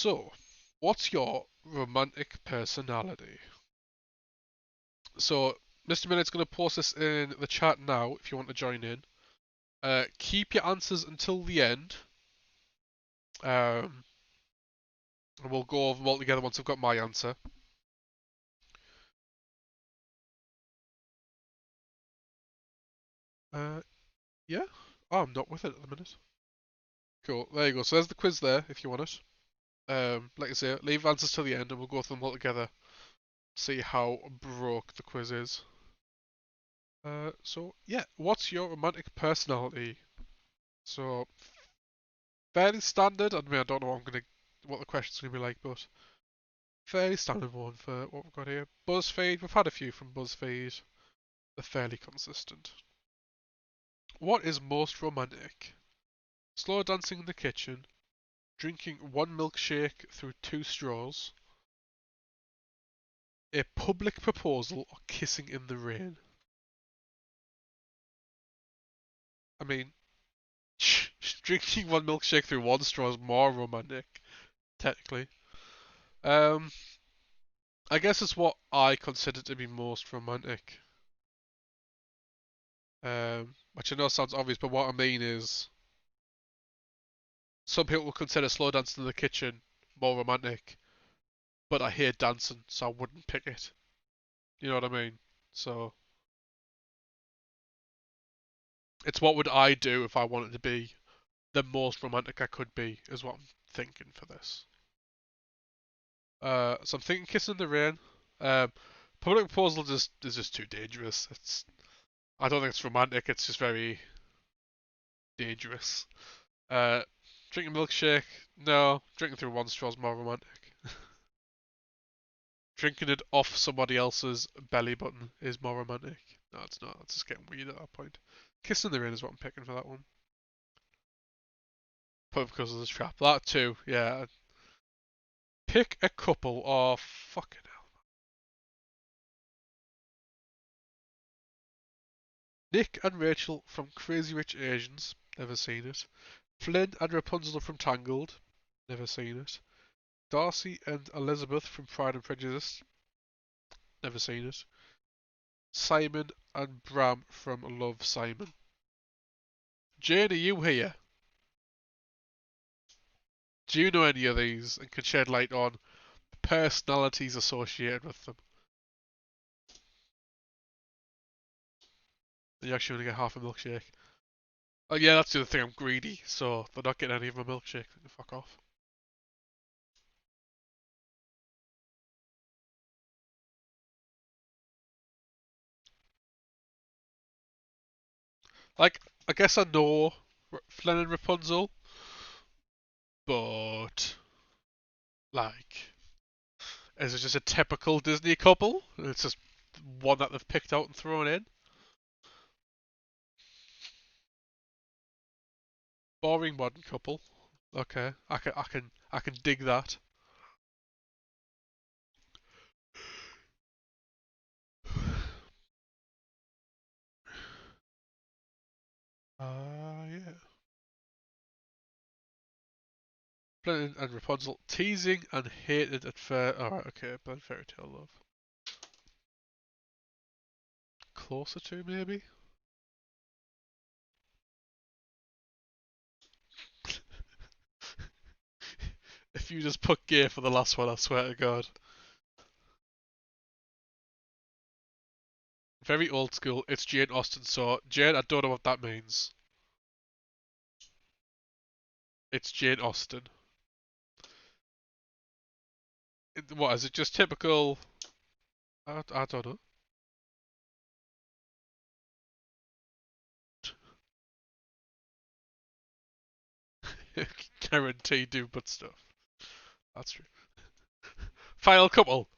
So, what's your romantic personality? So, Mr. Minute's going to post this in the chat now if you want to join in. Keep your answers until the end. And we'll go over them all together once I've got my answer. Yeah? Oh, I'm not with it at the minute. Cool, there you go. So there's the quiz there if you want it. Like I say, leave answers till the end and we'll go through them all together. See how broke the quiz is. So yeah, what's your romantic personality? So fairly standard. I mean, I don't know what the question's gonna be like, but fairly standard one for what we've got here. BuzzFeed. We've had a few from BuzzFeed. They're fairly consistent. What is most romantic? Slow dancing in the kitchen, drinking one milkshake through two straws, a public proposal, or kissing in the rain. I mean, drinking one milkshake through one straw is more romantic, technically. Um, I guess it's what I consider to be most romantic. Which I know sounds obvious, but what I mean is, some people would consider slow dancing in the kitchen more romantic, but I hate dancing, so I wouldn't pick it. You know what I mean? So, it's what would I do if I wanted to be the most romantic I could be, is what I'm thinking for this. So I'm thinking kissing in the rain. Um, public proposal is just too dangerous. I don't think it's romantic. It's just very dangerous. Uh, drinking milkshake, no. Drinking through one straw is more romantic. Drinking it off somebody else's belly button is more romantic. No, it's not. It's just getting weird at that point. Kissing in the rain is what I'm picking for that one. Probably because of the trap. That too, yeah. Pick a couple. Oh, fucking hell. Nick and Rachel from Crazy Rich Asians. Never seen it. Flynn and Rapunzel from Tangled. Never seen it. Darcy and Elizabeth from Pride and Prejudice. Never seen it. Simon and Bram from Love, Simon. Jane, are you here? Do you know any of these and can shed light on personalities associated with them? You actually only get half a milkshake. Oh yeah, that's the other thing, I'm greedy, so they're not getting any of my milkshake. Fuck off. Like, I guess I know Flynn and Rapunzel, but like, is it just a typical Disney couple? It's just one that they've picked out and thrown in? Boring modern couple. Okay, I can dig that. Yeah. Flynn and Rapunzel teasing and hated at fair. Alright, okay, but fairy tale love. Closer to maybe. If you just put gay for the last one, I swear to God. Very old school. It's Jane Austen. So Jane, I don't know what that means. It's Jane Austen. What is it? Just typical? I don't know. Guaranteed do butt stuff. That's true. Final couple,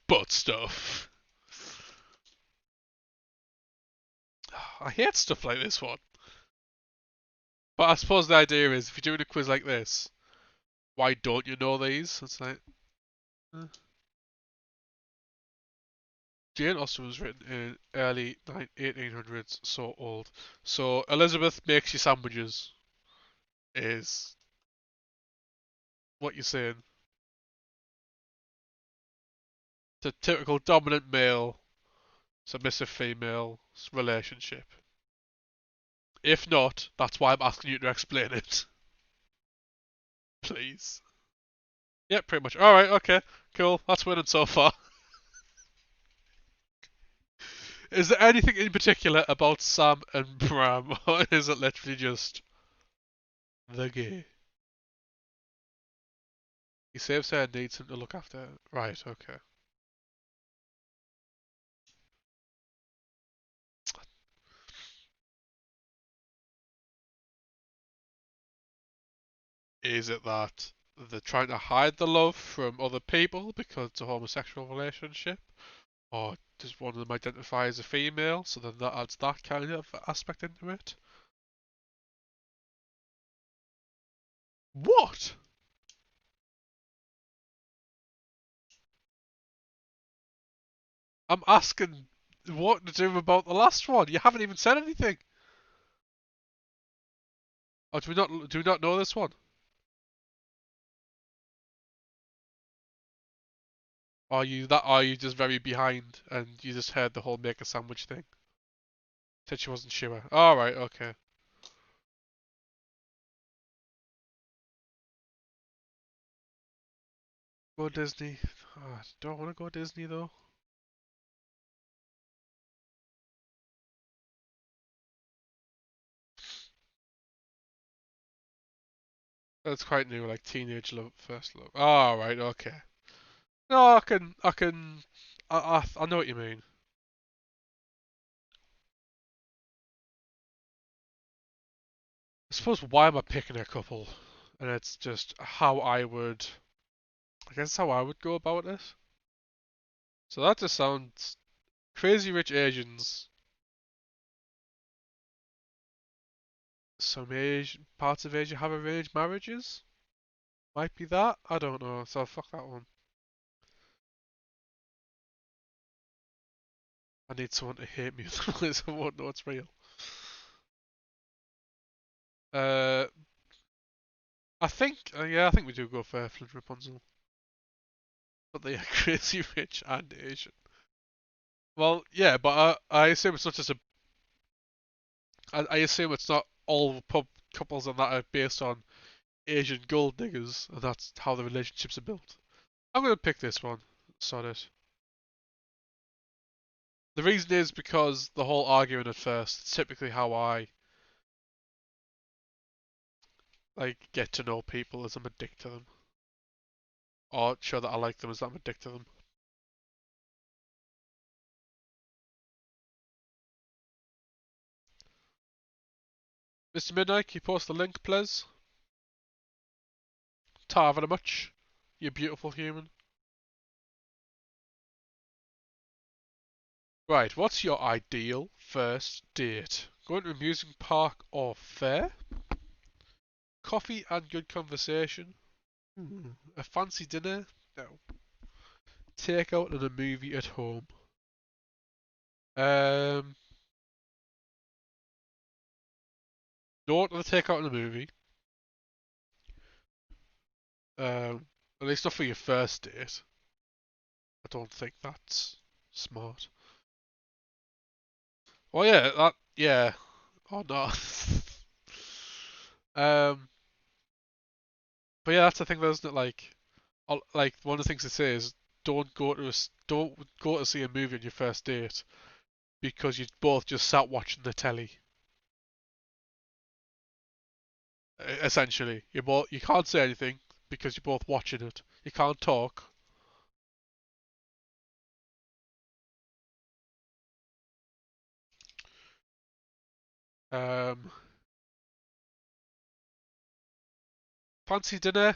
butt stuff. I hate stuff like this one. But I suppose the idea is, if you're doing a quiz like this, why don't you know these? It's like, eh. Jane Austen was written in early 1800s, so old. So Elizabeth makes you sandwiches is what you're saying. The typical dominant male, submissive female relationship. If not, that's why I'm asking you to explain it. Please. Yeah, pretty much. Alright, okay. Cool. That's winning so far. Is there anything in particular about Sam and Bram, or is it literally just the gay? He saves her and needs him to look after her. Right, okay. Is it that they're trying to hide the love from other people because it's a homosexual relationship? Or does one of them identify as a female, so then that adds that kind of aspect into it? What? I'm asking what to do about the last one. You haven't even said anything. Or do we not know this one? Are you just very behind and you just heard the whole make a sandwich thing? Said she wasn't sure. Alright, okay. Go Disney. Oh, I don't want to go Disney though. That's quite new, like teenage love, first love. Alright, okay. No, I know what you mean. I suppose why am I picking a couple? And it's just I guess how I would go about it. So that just sounds Crazy Rich Asians. Some Asian parts of Asia have arranged marriages. Might be that. I don't know. So fuck that one. I need someone to hate me, otherwise I won't know it's real. Uh, I think we do go for Flint Rapunzel, but they are Crazy Rich and Asian. Well, yeah, but I assume it's not just a. I assume it's not all pub couples and that are based on Asian gold diggers, and that's how the relationships are built. I'm gonna pick this one. Sod it. The reason is because the whole arguing at first. It's typically how I like get to know people as I'm addicted to them, or show that I like them as I'm addicted to them. Mr. Midnight, can you post the link, please? Ta very much, you beautiful human. Right, what's your ideal first date? Going to an amusement park or fair? Coffee and good conversation? A fancy dinner? No. Takeout and a movie at home? Um, no to the takeout and a movie. At least not for your first date. I don't think that's smart. Oh yeah, yeah. Oh no. um, but yeah, that's the thing, though, isn't it? Like one of the things they say is don't go to see a movie on your first date because you both just sat watching the telly. Essentially, you can't say anything because you're both watching it. You can't talk. Um, Fancy dinner?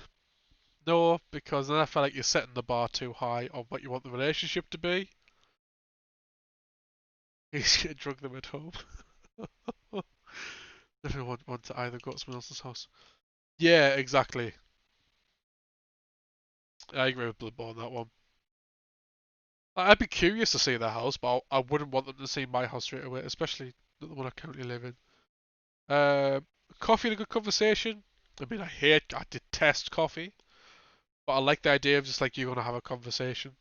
No, because then I feel like you're setting the bar too high on what you want the relationship to be. He's gonna drug them at home. Never want to either go to someone else's house. Yeah, exactly. I agree with Bloodborne on that one. I'd be curious to see their house, but I wouldn't want them to see my house straight away, especially the one I currently live in. Um, Coffee and a good conversation. I mean, I detest coffee, but I like the idea of just like you're gonna have a conversation.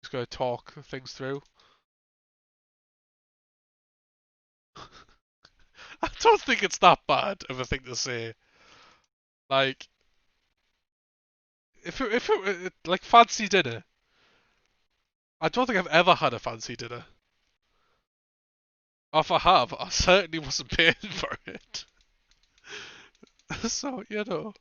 Just gotta talk things through. I don't think it's that bad of a thing to say. Like, if it like fancy dinner, I don't think I've ever had a fancy dinner. Or if I have, I certainly wasn't paying for it. So, you know.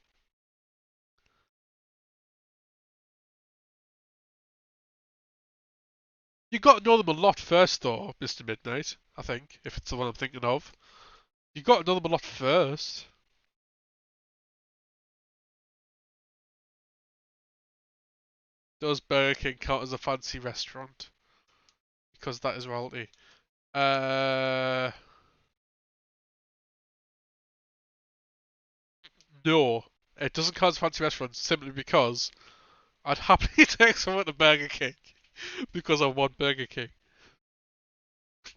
You got to know them a lot first, though, Mr. Midnight, I think, if it's the one I'm thinking of. You got to know them a lot first. Does Burger King count as a fancy restaurant? Because that is royalty. Uh, no. It doesn't count as a fancy restaurant simply because I'd happily take someone to Burger King because I want Burger King.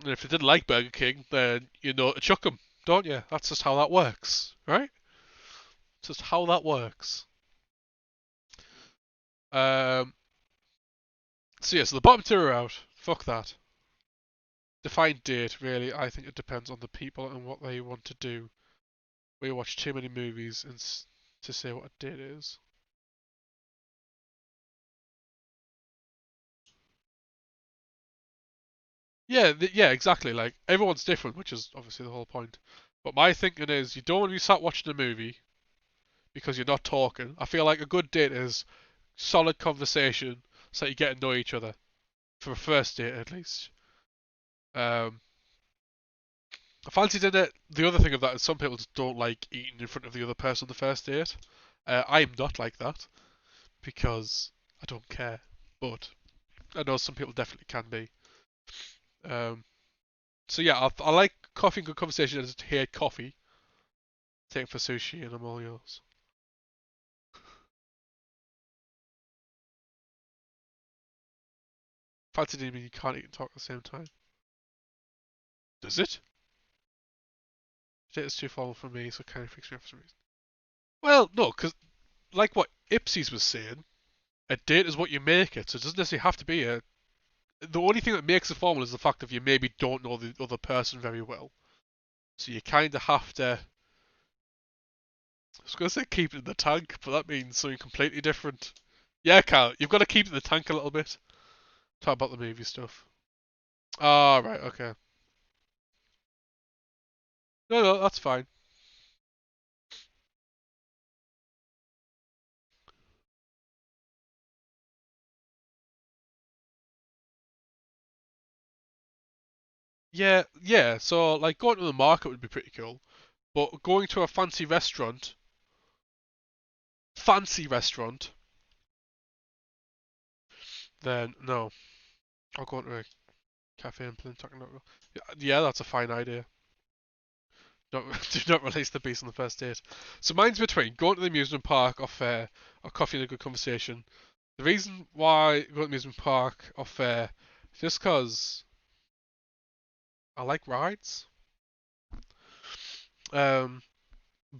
And if they didn't like Burger King, then you know to chuck them, don't you? That's just how that works, right? It's just how that works. Um, so yeah, so the bottom two are out. Fuck that. Define date, really. I think it depends on the people and what they want to do. We watch too many movies and to say what a date is. Yeah, yeah, exactly. Like everyone's different, which is obviously the whole point. But my thinking is, you don't want to be sat watching a movie because you're not talking. I feel like a good date is solid conversation, so that you get to know each other for a first date at least. Um, I fancied in it. The other thing of that is some people just don't like eating in front of the other person on the first date. I'm not like that because I don't care, but I know some people definitely can be. Um, so yeah, I like coffee and good conversation. I just hate coffee. Take for sushi and I'm all yours. Fancy doesn't mean you can't eat and talk at the same time. Does it? It's too formal for me, so it kind of freaks me out for some reason. Well, no, because like what Ipsies was saying, a date is what you make it, so it doesn't necessarily have to be a. The only thing that makes it formal is the fact that you maybe don't know the other person very well. So you kind of have to. I was going to say keep it in the tank, but that means something completely different. Yeah, Carl, you've got to keep it in the tank a little bit. Talk about the movie stuff. Ah, right, okay. No, no, that's fine. Yeah, yeah. So like going to the market would be pretty cool, but going to a fancy restaurant, then no. I'll go to a cafe and play talking about. Yeah, that's a fine idea. Don't, do not release the beast on the first date. So mine's between going to the amusement park or fair or coffee and a good conversation. The reason why going to the amusement park or fair is just because I like rides. Um,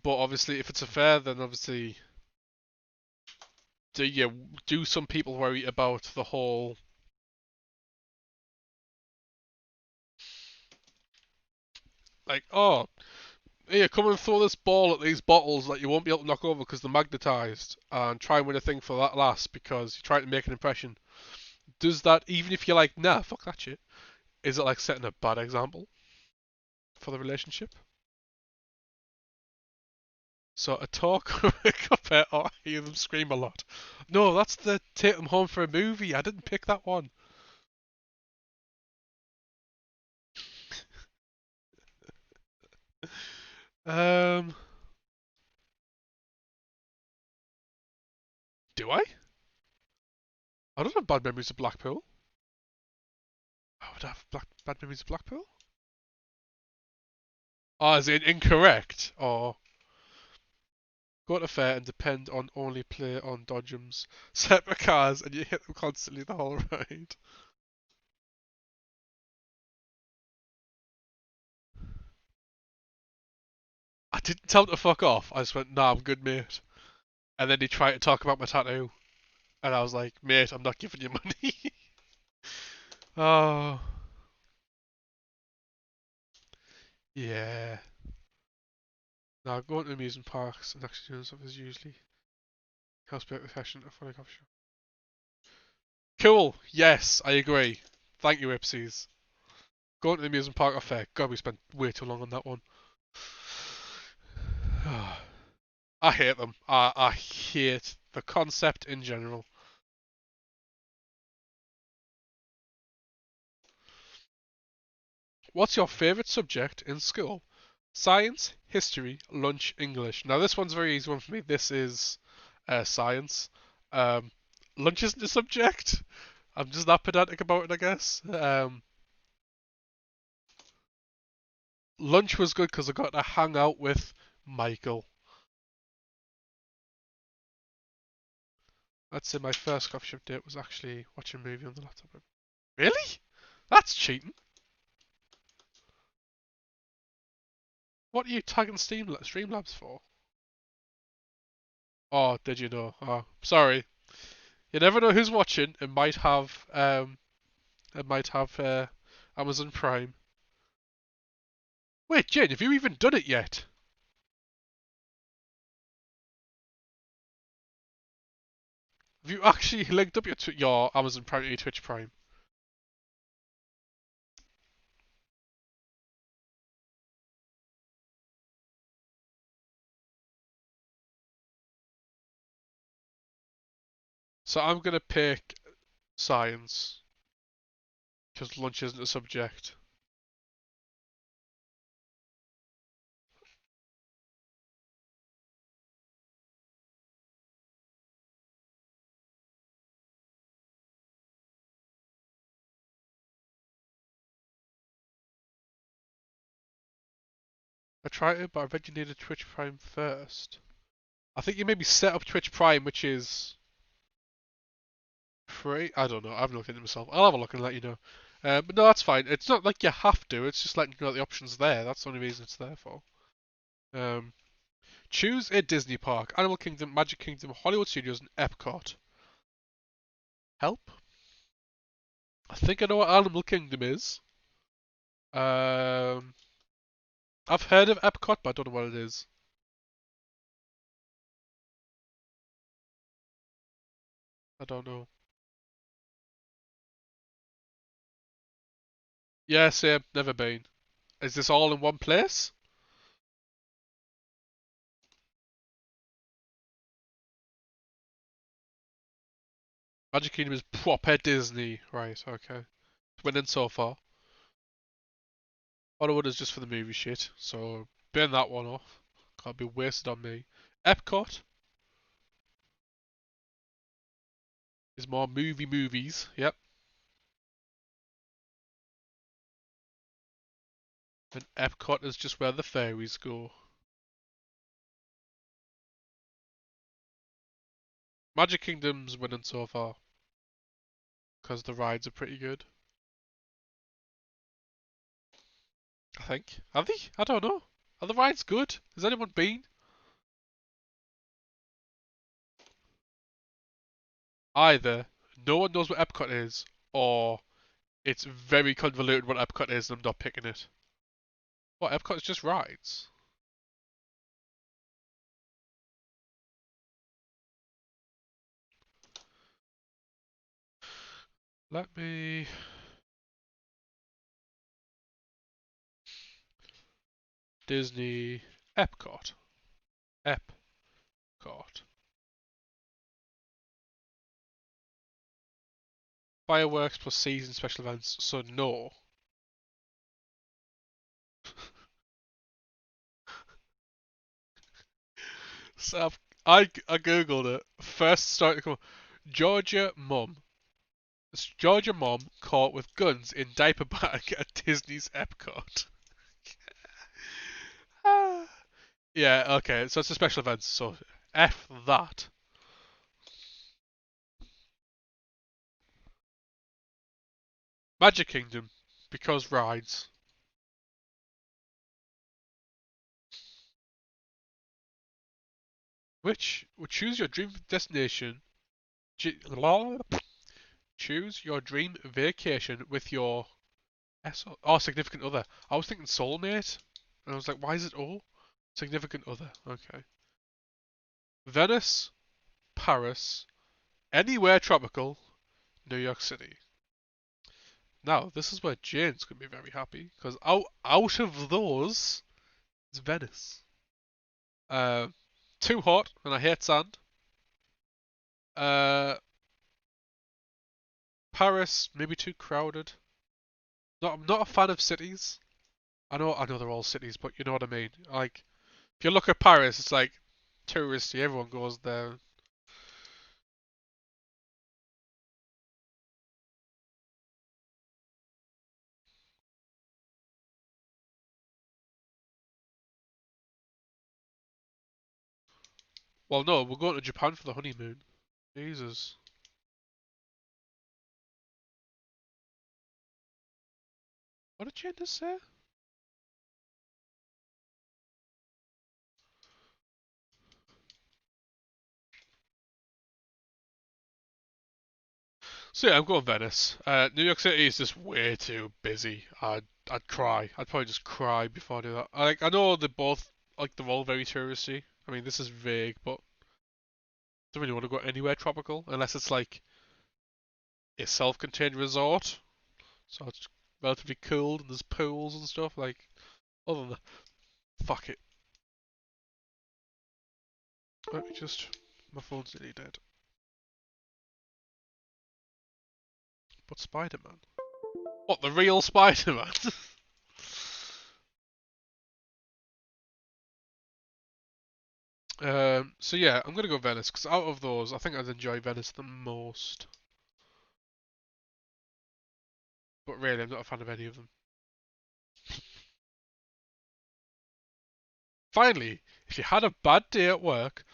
but obviously if it's a fair, then obviously do some people worry about the whole like here come and throw this ball at these bottles that you won't be able to knock over because they're magnetized and try and win a thing for that last because you're trying to make an impression. Does that even if you're like nah fuck that shit? Is it like setting a bad example for the relationship? So a talk or a compare or I hear them scream a lot. No, that's the take them home for a movie. I didn't pick that one. Um, do I? I don't have bad memories of Blackpool. I would have bad memories of Blackpool. Oh, is it incorrect? Or go to fair and depend on only play on dodgems, separate cars, and you hit them constantly the whole ride. I didn't tell him to fuck off. I just went, nah, I'm good, mate. And then he tried to talk about my tattoo, and I was like, mate, I'm not giving you money. Oh, yeah. Now, going to amusement parks and actually doing stuff is usually helps break the fashion of funny coffee shop. Cool. Yes, I agree. Thank you, Ipsies. Going to the amusement park or fair. God, we spent way too long on that one. I hate them. I hate the concept in general. What's your favourite subject in school? Science, history, lunch, English. Now this one's a very easy one for me. This is science. Um, Lunch isn't a subject. I'm just that pedantic about it, I guess. Lunch was good because I got to hang out with Michael. I'd say my first coffee shop date was actually watching a movie on the laptop. Really? That's cheating. What are you tagging Streamlabs for? Oh, did you know? Oh, sorry. You never know who's watching. It might have Amazon Prime. Wait, Jane, have you even done it yet? Have you actually linked up your Amazon Prime to your Twitch Prime? So I'm gonna pick science because lunch isn't a subject. I tried it, but I read you needed Twitch Prime first. I think you maybe set up Twitch Prime, which is free. I don't know. I haven't looked into it myself. I'll have a look and let you know. But no, that's fine. It's not like you have to. It's just letting you know the options there. That's the only reason it's there for. Um, Choose a Disney park: Animal Kingdom, Magic Kingdom, Hollywood Studios, and Epcot. Help? I think I know what Animal Kingdom is. Um, I've heard of Epcot, but I don't know what it is. I don't know. Yeah, same. Never been. Is this all in one place? Magic Kingdom is proper Disney. Right, okay. Winning so far. Hollywood is just for the movie shit, so burn that one off. Can't be wasted on me. Epcot is more movies. Yep. And Epcot is just where the fairies go. Magic Kingdom's winning so far because the rides are pretty good. I think. Are they? I don't know. Are the rides good? Has anyone been? Either no one knows what Epcot is, or it's very convoluted what Epcot is and I'm not picking it. What, Epcot is just rides? Let me... Disney... Epcot. Epcot. Fireworks plus season special events, so no. So I googled it. First started to come up. Georgia mum. Georgia mom caught with guns in diaper bag at Disney's Epcot. Ah. Yeah, okay, so it's a special event, so F that. Magic Kingdom, because rides. Which would choose your dream destination. Choose your dream vacation with your significant other. I was thinking soulmate, and I was like, why is it O? Significant other. Okay. Venice, Paris, anywhere tropical, New York City. Now, this is where Jane's going to be very happy, because out of those, it's Venice. Uh, Too hot, and I hate sand. Uh, Paris, maybe too crowded. I'm not a fan of cities. I know they're all cities, but you know what I mean. Like, if you look at Paris, it's like touristy. Everyone goes there. Well, no, we're going to Japan for the honeymoon. Jesus. What did Jane just say? So yeah, I'm going Venice. New York City is just way too busy. I'd cry. I'd probably just cry before I do that. I know they're all very touristy. I mean, this is vague, but I don't really want to go anywhere tropical unless it's like a self-contained resort, so it's relatively cool and there's pools and stuff. Like, other than that, fuck it. Let me just. My phone's nearly dead. But Spider-Man. What, the real Spider-Man? So yeah, I'm gonna go Venice because out of those, I think I'd enjoy Venice the most. But really, I'm not a fan of any of them. Finally, if you had a bad day at work,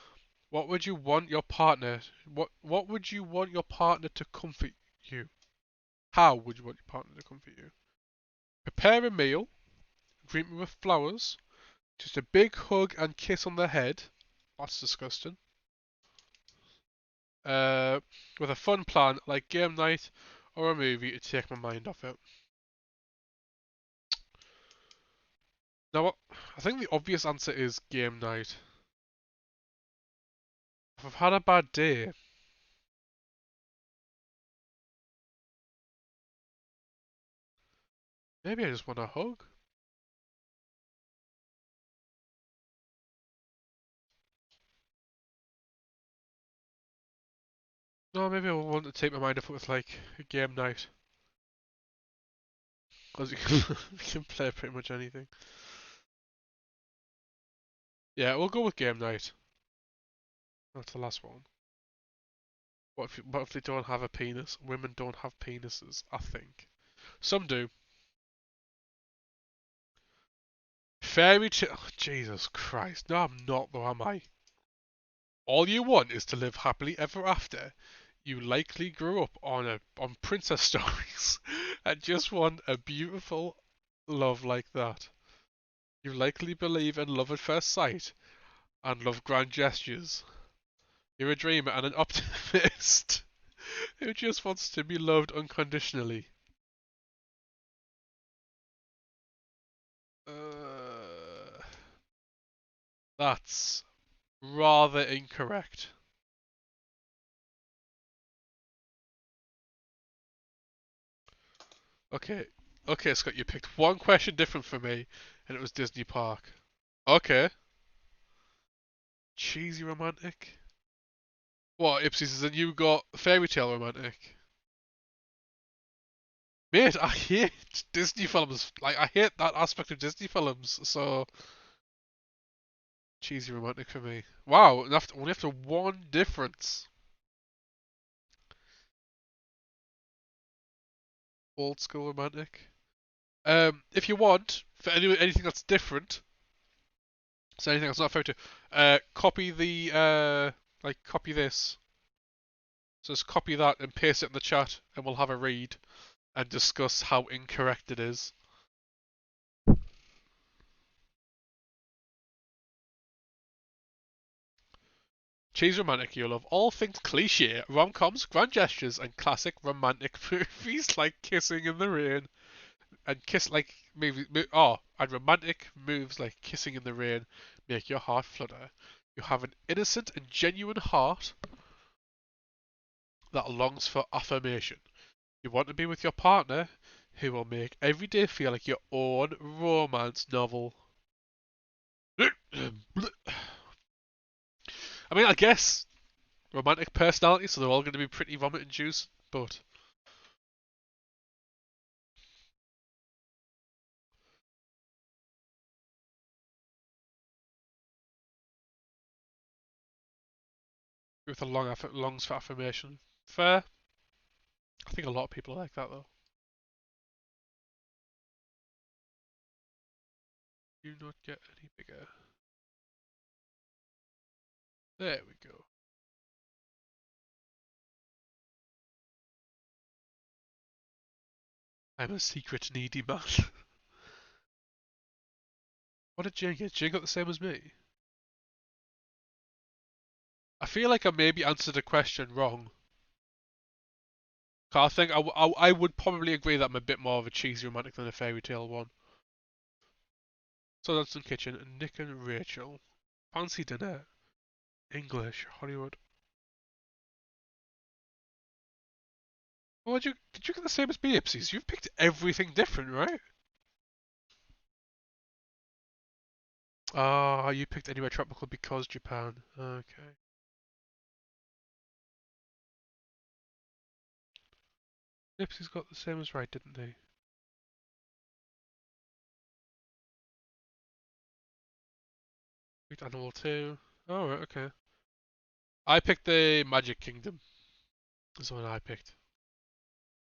what would you want your partner? What would you want your partner to comfort you? How would you want your partner to comfort you? Prepare a meal, greet me with flowers, just a big hug and kiss on the head. That's disgusting. Uh, with a fun plan like game night or a movie to take my mind off it. Now, I think the obvious answer is game night. If I've had a bad day, maybe I just want a hug. No, maybe I want to take my mind off it with like a game night. Because you can play pretty much anything. Yeah, we'll go with game night. That's the last one. What if they don't have a penis? Women don't have penises, I think. Some do. Fairy tale. Oh, Jesus Christ. No, I'm not, though, am I? All you want is to live happily ever after. You likely grew up on princess stories and just want a beautiful love like that. You likely believe in love at first sight and love grand gestures. You're a dreamer and an optimist who just wants to be loved unconditionally. Uh, that's rather incorrect. Okay, okay, Scott, you picked one question different from me, and it was Disney Park. Okay, cheesy romantic. What, Ipsies, is then you got fairy tale romantic? Mate, I hate Disney films. Like, I hate that aspect of Disney films, so cheesy romantic for me. Wow, only after one difference. Old school romantic. If you want, for anything that's different, so anything that's not a photo, copy copy this. So just copy that and paste it in the chat, and we'll have a read and discuss how incorrect it is. Cheese romantic, you'll love all things cliche, rom-coms, grand gestures, and classic romantic movies like Kissing in the Rain and and romantic moves like Kissing in the Rain make your heart flutter. You have an innocent and genuine heart that longs for affirmation. You want to be with your partner who will make every day feel like your own romance novel. I mean, I guess romantic personality, so they're all going to be pretty vomit and juice, but with a longs for affirmation. Fair. I think a lot of people are like that though. Do not get any bigger. There we go. I'm a secret needy man. What did Jane get? Jane got the same as me. I feel like I maybe answered a question wrong. I think I would probably agree that I'm a bit more of a cheesy romantic than a fairy tale one. So that's in kitchen. Nick and Rachel. Fancy dinner. English. Hollywood. Well, did you get the same as me, Ipsies? You've picked everything different, right? Ah, you picked anywhere tropical because Japan. Okay. Ipsies got the same as right, didn't they? Picked Animal 2. Oh, right, okay. I picked the Magic Kingdom. That's the one I picked.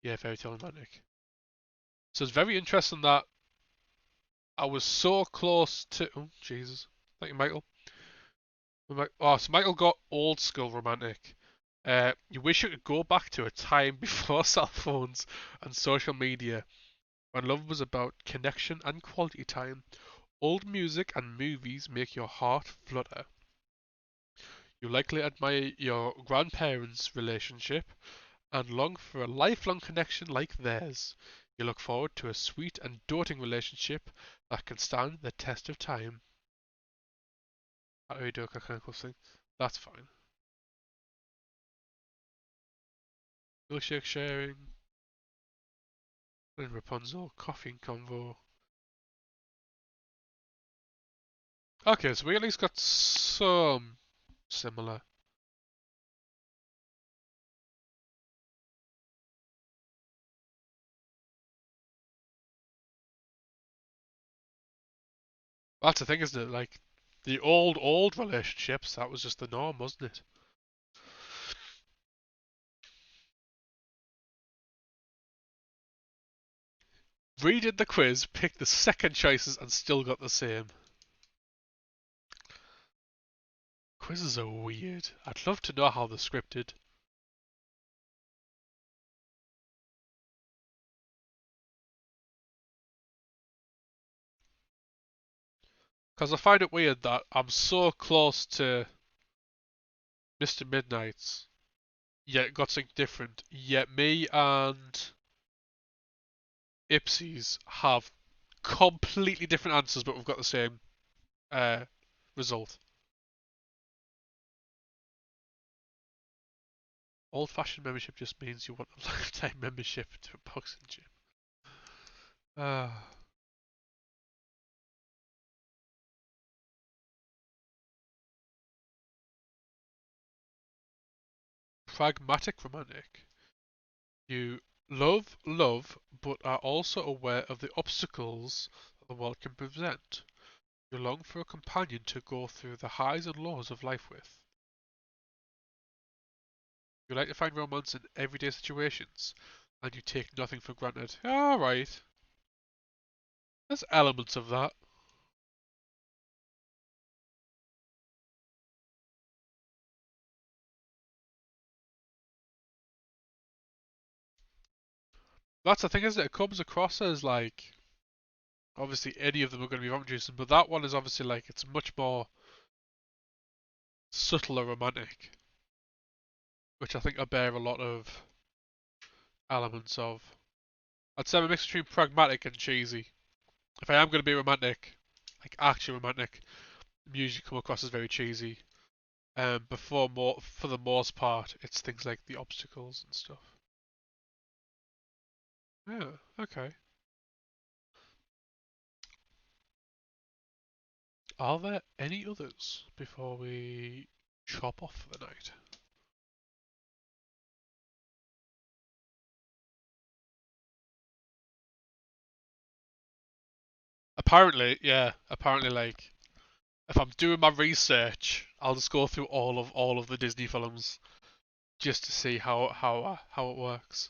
Yeah, Fairy Tale and Magic. So it's very interesting that I was so close to. Oh, Jesus. Thank you, Michael. Oh, so Michael got old school romantic. You wish you could go back to a time before cell phones and social media, when love was about connection and quality time. Old music and movies make your heart flutter. You likely admire your grandparents' relationship and long for a lifelong connection like theirs. You look forward to a sweet and doting relationship that can stand the test of time. How do we do a mechanical thing? That's fine. Milkshake sharing, and Rapunzel, coffee and convo. Okay, so we at least got some similar. That's the thing, isn't it? Like, the old relationships, that was just the norm, wasn't it? Redid the quiz, picked the second choices, and still got the same. Quizzes are weird. I'd love to know how they're scripted. Because I find it weird that I'm so close to Mr. Midnight's, yet got something different. Yet me and Ipsies have completely different answers, but we've got the same uh, result. Old-fashioned membership just means you want a lifetime membership to a boxing gym. Ah, pragmatic romantic. You love, but are also aware of the obstacles that the world can present. You long for a companion to go through the highs and lows of life with. You like to find romance in everyday situations, and you take nothing for granted. Alright, there's elements of that. That's the thing, isn't it? It comes across as like, obviously any of them are going to be vomit juicing, but that one is obviously like, it's much more subtler romantic, which I think I bear a lot of elements of. I'd say I'm a mix between pragmatic and cheesy. If I am going to be romantic, like actually romantic, I'm usually come across as very cheesy. For the most part, it's things like the obstacles and stuff. Yeah, okay. Are there any others before we chop off for the night? Apparently, yeah. Apparently, like if I'm doing my research, I'll just go through all of the Disney films just to see how it works.